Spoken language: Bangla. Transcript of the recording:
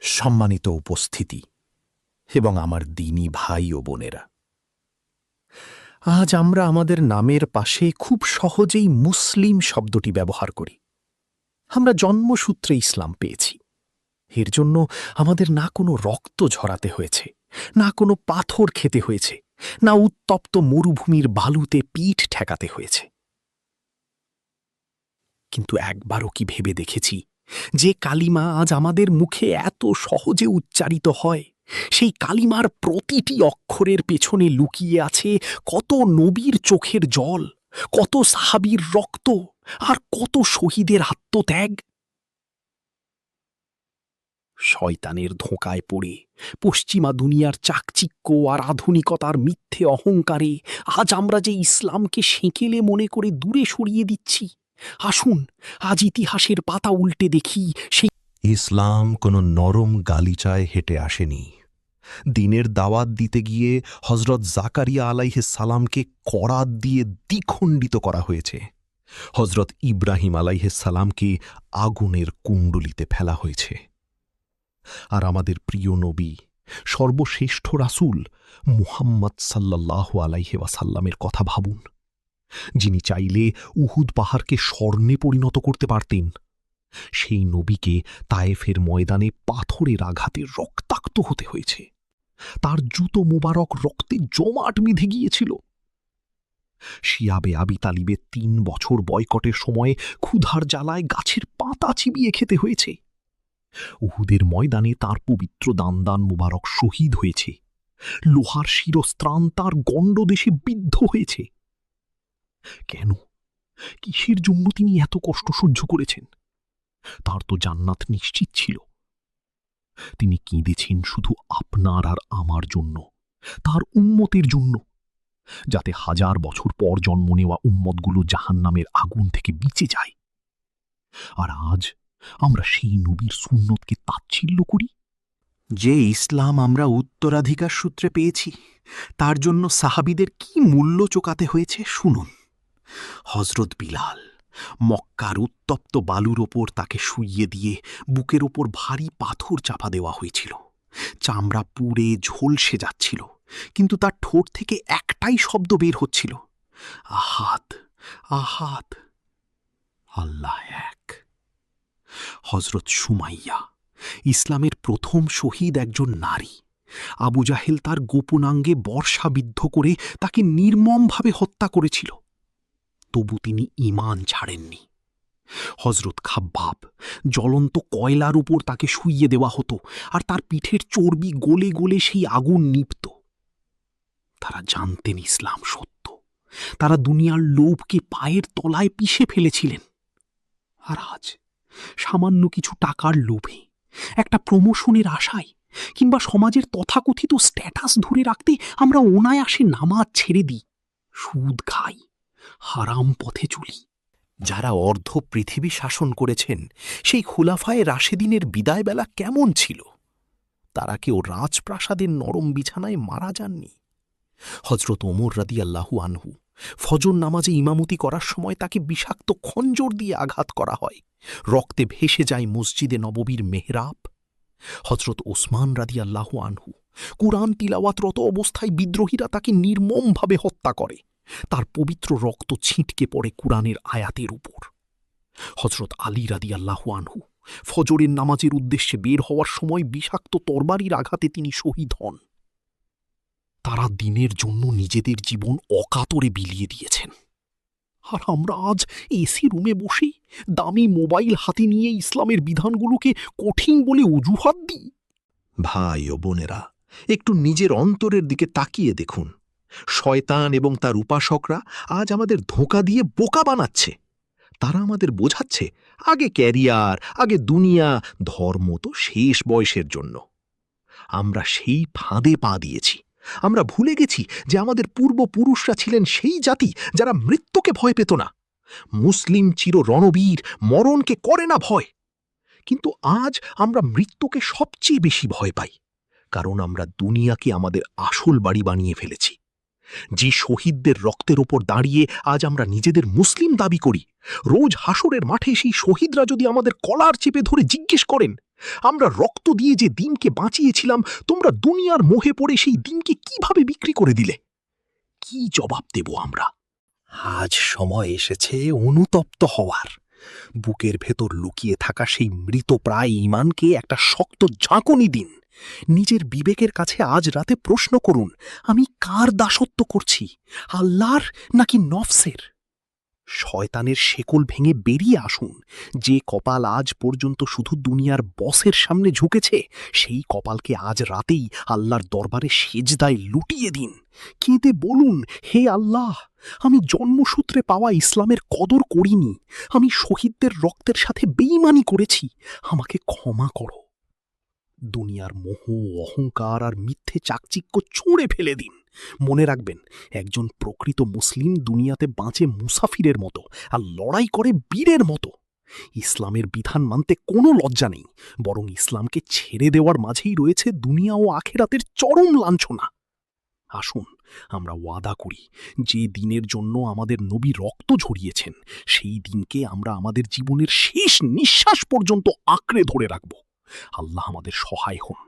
সম্মানিত উপস্থিতি এবং আমার দ্বীনী ভাই ও বোনেরা, আজ আমরা আমাদের নামের পাশে খুব সহজেই মুসলিম শব্দটি ব্যবহার করি। আমরা জন্মসূত্রে ইসলাম পেয়েছি। এর জন্য আমাদের না কোনো রক্ত ঝরাতে হয়েছে, না কোনো পাথর খেতে হয়েছে, না উত্তপ্ত মরুভূমির বালুতে পিঠ ঠেকাতে হয়েছে। কিন্তু একবারও কি ভেবে দেখেছি যে কালিমা আজ আমাদের মুখে এত সহজে উচ্চারিত হয়, সেই কালিমার প্রতিটি অক্ষরের পেছনে লুকিয়ে আছে কত নবীর চোখের জল, কত সাহাবীর রক্ত আর কত শহীদের আত্মত্যাগ? শয়তানের ধোঁকায় পড়ে পশ্চিমা দুনিয়ার চাকচিক্য আর আধুনিকতার মিথ্যে অহংকারে আজ আমরা যে ইসলামকে সেঁকেলে মনে করে দূরে সরিয়ে দিচ্ছি। আসুন আজ ইতিহাসের পাতা উল্টে দেখি সেই ইসলাম কোনো নরম গালিচায় হেঁটে আসেনি। দিনের দাওয়াত দিতে গিয়ে হজরত জাকারিয়া আলাইহিস সালামকে করাত দিয়ে দ্বিখণ্ডিত করা হয়েছে। হজরত ইব্রাহিম আলাইহিস সালামকে আগুনের কুণ্ডলিতে ফেলা হয়েছে। আর আমাদের প্রিয় নবী, সর্বশ্রেষ্ঠ রাসূল মুহাম্মদ সাল্লাল্লাহু আলাইহি ওয়াসাল্লামের কথা ভাবুন, যিনি চাইলে উহুদ পাহাড়কে স্বর্ণে পরিণত করতে পারতেন। সেই নবীকে তায়েফের ময়দানে পাথরের আঘাতে রক্তাক্ত হতে হয়েছে। তার জুতো মোবারক রক্তে জমাট বেঁধে গিয়েছিল। শিয়াবে আবি তালিবের ৩ বছর বয়কটের সময় ক্ষুধার জ্বালায় গাছের পাতা চিবিয়ে খেতে হয়েছে। উহুদের ময়দানে তার পবিত্র দান মোবারক শহীদ হয়েছে। লোহার শিরস্ত্রাণ তার গণ্ডদেশে বিদ্ধ হয়েছে। কেন, কিসের জন্য তিনি এত কষ্ট সহ্য করেছেন? তার তো জান্নাত নিশ্চিত ছিল। তিনি কেঁদেছেন শুধু আপনার আর আমার জন্য, তার উম্মতের জন্য, যাতে 1000 বছর পর জন্ম নেওয়া উম্মতগুলো জাহান্নামের আগুন থেকে বেঁচে যায়। আর আজ আমরা সেই নবীর সুন্নতকে তাচ্ছিল্য করি। যে ইসলাম আমরা উত্তরাধিকার সূত্রে পেয়েছি, তার জন্য সাহাবীদের কি মূল্য চোকাতে হয়েছে শুনুন। হজরত বিলাল মক্কার উত্তপ্ত বালুর ওপর তাকে শুইয়ে দিয়ে বুকের ওপর ভারী পাথর চাপা দেওয়া হয়েছিল। চামড়া পুড়ে ঝলসে যাচ্ছিল, কিন্তু তার ঠোঁট থেকে একটাই শব্দ বের হচ্ছিল, আহাদ আহাদ, আল্লাহ এক। হজরত সুমাইয়া, ইসলামের প্রথম শহীদ একজন নারী। আবু জাহেল তার গোপনাঙ্গে বর্ষাবিদ্ধ করে তাকে নির্মমভাবে হত্যা করেছিল, তবু তিনি ঈমান ছাড়েননি। হজরত খাব্বাব, জ্বলন্ত কয়লার উপর তাকে শুইয়ে দেওয়া হতো আর তার পিঠের চর্বি গলে গলে সেই আগুন নিভত। তারা জানতেন ইসলাম সত্য। তারা দুনিয়ার লোভকে পায়ের তলায় পিষে ফেলেছিলেন। আর আজ সামান্য কিছু টাকার লোভে, একটা প্রমোশনের আশায় কিংবা সমাজের তথাকথিত স্ট্যাটাস ধরে রাখতে আমরা অনায়াসে নামাজ ছেড়ে দিই, সুদ খাই, হারাম পথে চলি। যারা অর্ধ পৃথিবী শাসন করেছেন, সেই খুলাফায়ে রাশেদিনের বিদায়বেলা কেমন ছিল? তারা কেউ রাজপ্রাসাদের নরম বিছানায় মারা যাননি। হজরত ওমর রাদিয়াল্লাহু আনহু ফজর নামাজে ইমামতি করার সময় তাকে বিষাক্ত খঞ্জর দিয়ে আঘাত করা হয়, রক্তে ভেসে যায় মসজিদে নববীর মেহরাব। হজরত ওসমান রাদিয়াল্লাহু আনহু কুরআন তিলাওয়াতরত অবস্থায় বিদ্রোহীরা তাকে নির্মমভাবে হত্যা করে, তার পবিত্র রক্ত ছিটকে পড়ে কুরআনের আয়াতের উপর। হজরত আলী রাদিয়াল্লাহু আনহু ফজরের নামাজের উদ্দেশ্যে বের হওয়ার সময় বিষাক্ত তরবারির আঘাতে তিনি শহীদ হন। তারা দিনের জন্য নিজেদের জীবন অকাতরে বিলিয়ে দিয়েছেন। আর আমরা আজ এসি রুমে বসে দামি মোবাইল হাতে নিয়ে ইসলামের বিধানগুলোকে কঠিন বলে অজুহাত দিই। ভাই ও বোনেরা, একটু নিজের অন্তরের দিকে তাকিয়ে দেখুন। শয়তান এবং তার উপাসকরা আজ আমাদের ধোঁকা দিয়ে বোকা বানাচ্ছে। তারা আমাদের বোঝাচ্ছে আগে ক্যারিয়ার, আগে দুনিয়া, ধর্ম তো শেষ বয়সের জন্য। আমরা সেই ফাঁদে পা দিয়েছি। আমরা ভুলে গেছি যে আমাদের পূর্বপুরুষরা ছিলেন সেই জাতি যারা মৃত্যুকে ভয় পেত না। মুসলিম চির রণবীর, মরণকে করে না ভয়। কিন্তু আজ আমরা মৃত্যুকে সবচেয়ে বেশি ভয় পাই, কারণ আমরা দুনিয়াকে আমাদের আসল বাড়ি বানিয়ে ফেলেছি। যে শহীদদের রক্তের ওপর দাঁড়িয়ে আজ আমরা নিজেদের মুসলিম দাবি করি, রোজ হাসরের মাঠে সেই শহীদরা যদি আমাদের কলার চেপে ধরে জিজ্ঞেস করেন, আমরা রক্ত দিয়ে যে দিনকে বাঁচিয়েছিলাম, তোমরা দুনিয়ার মোহে পড়ে সেই দিনকে কিভাবে বিক্রি করে দিলে, কি জবাব দেব আমরা? আজ সময় এসেছে অনুতপ্ত হওয়ার। বুকের ভেতর লুকিয়ে থাকা সেই মৃতপ্রায় ঈমানকে একটা শক্ত ঝাঁকুনি দিন। নিজের বিবেকের কাছে আজ রাতে প্রশ্ন করুন, আমি কার দাসত্ব করছি, আল্লাহর নাকি নফসের? শয়তানের শেকল ভেঙে বেরিয়ে আসুন। যে কপাল আজ পর্যন্ত শুধু দুনিয়ার বসের সামনে ঝুঁকেছে, সেই কপালকে আজ রাতেই আল্লাহর দরবারে সেজদায় লুটিয়ে দিন। কেঁদে বলুন, হে আল্লাহ, আমি জন্মসূত্রে পাওয়া ইসলামের কদর করিনি, আমি শহীদদের রক্তের সাথে বেঈমানি করেছি, আমাকে ক্ষমা করো। দুনিয়ার মোহ, অহংকার আর মিথ্যে চাকচিক্য ছুঁড়ে ফেলে দিন। মনে রাখবেন, একজন প্রকৃত মুসলিম দুনিয়াতে বাঁচে মুসাফিরের মতো আর লড়াই করে বীরের মতো। ইসলামের বিধান মানতে কোনো লজ্জা নেই, বরং ইসলামকে ছেড়ে দেওয়ার মাঝেই রয়েছে দুনিয়া ও আখেরাতের চরম লাঞ্ছনা। আসুন আমরা ওয়াদা করি, যে দিনের জন্য আমাদের নবী রক্ত ঝরিয়েছেন, সেই দিনকে আমরা আমাদের জীবনের শেষ নিঃশ্বাস পর্যন্ত আঁকড়ে ধরে রাখব। আল্লাহ আমাদের সহায় হন।